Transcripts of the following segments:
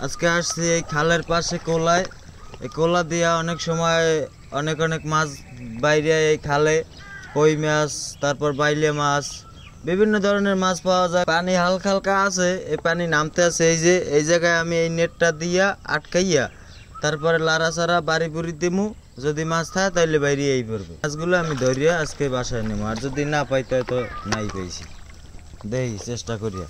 আজকে আসছি এই খালের পাশে কোলায়। এই কোলা দিয়া অনেক সময় অনেক অনেক মাছ বাইরে এই খালে, কই মাছ, তারপর বাইলে মাছ, বিভিন্ন ধরনের মাছ পাওয়া যায়। পানি হালকা হালকা আছে, এই পানি নামতে আছে। এই যে এই জায়গায় আমি এই নেটটা দিয়া আটকাইয়া তারপরে লাড়াচাড়া বাড়ি বুড়ি দিমু। যদি মাছ থাকে তাইলে বাইরে এই পড়বে। মাছগুলো আমি ধরিয়া আজকে বাসায় নেবো, আর যদি না পাই তাই তো নাই পাইছি। দেখি চেষ্টা করিয়া।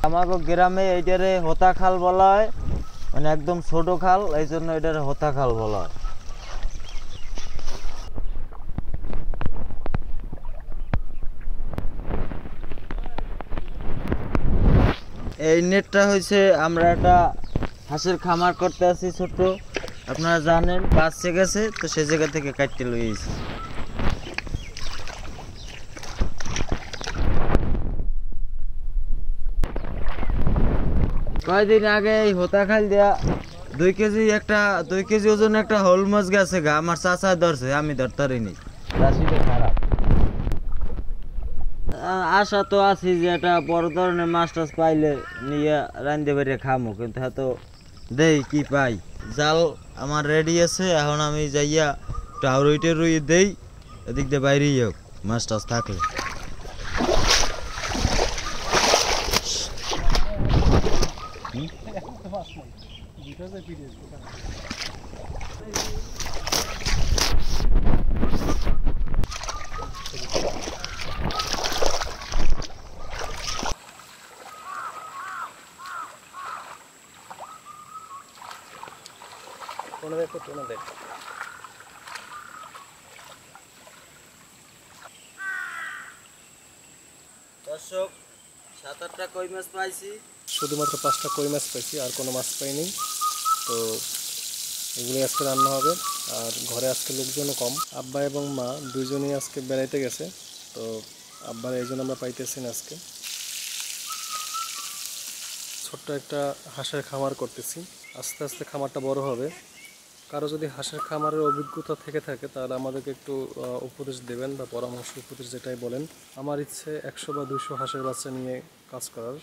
আমাগো গ্রামে এইটারে হোতা খাল বলা হয়, মানে একদম ছোট খাল, এই জন্য এটারে হোতা খাল বলা হয়। এই নেটটা হয়েছে, আমরা একটা হাঁসের খামার করতে আছি ছোট, আপনারা জানেন, বাচ্চা গেছে তো সে জায়গা থেকে কাটতে লইয়েছি। কয়েকদিন আগে এই হোতা খাল দিয়া 2 কেজি ওজন একটা হোল মাছ গেছে গা। আমার চাচা ধরছে, আমি ধরতারিনি, রাশিটা খারাপ। আশা তো আছি যে একটা বড় ধরনের মাছ টাছ পাইলে নিয়ে রান্ধতে পারে খামো, কিন্তু হয়তো দেই কি পাই। জাল আমার রেডি আছে, এখন আমি যাইয়া টাউরইটে রুই দেই, এদিক দিয়ে বাইরেই হোক মাছ টাছ থাকলে। দর্শক, 7-8টা কই মাছ পাইছি, শুধুমাত্র 5টা কই মাছ পাইছি, আর কোনো মাছ পাইনি। তো এগুলোই আজকে রান্না হবে। আর ঘরে আজকে লোকজনও কম, আব্বা এবং মা দুইজনই আজকে বেড়াইতে গেছে। তো আব্বার এই জন্য আমরা পাইতেছি না আজকে। ছোট্ট একটা হাঁসের খামার করতেছি, আস্তে আস্তে খামারটা বড় হবে। কারো যদি হাঁসের খামারের অভিজ্ঞতা থেকে থাকে তাহলে আমাদেরকে একটু উপদেশ দেবেন, বা পরামর্শ, উপদেশ যেটাই বলেন। আমার ইচ্ছে 100 বা 200 হাঁসের বাচ্চা নিয়ে কাজ করার।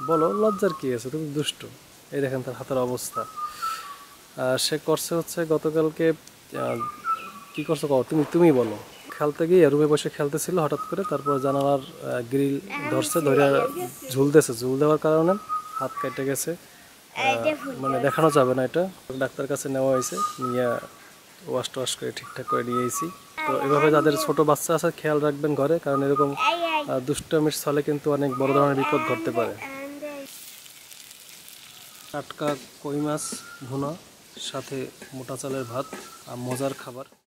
বলো, লজ্জার কি আছে, তুমি দুষ্ট। এই দেখেন তার হাতের অবস্থা। সে করছে হচ্ছে গতকালকে কি করছো কও, তুমি বলো। খেলতে গিয়ে রুমে বসে খেলতেছিল, হঠাৎ করে তারপর জানালার গ্রিল ধরছে, ধরে ঝুলতেছে। ঝুল দেওয়ার কারণে হাত কেটে গেছে। মানে দেখানো যাবে না এটা। ডাক্তার কাছে নেওয়া হয়েছে, নিয়ে ওয়াশ টোয়াশ করে ঠিকঠাক করে নিয়ে এসেছি। তো এভাবে যাদের ছোট বাচ্চা আছে খেয়াল রাখবেন ঘরে, কারণ এরকম দুষ্টামির ছলে কিন্তু অনেক বড় ধরনের বিপদ ঘটতে পারে। টাটকা কই মাছ ভুনা, সাথে মোটা চালের ভাত আর মজার খাবার।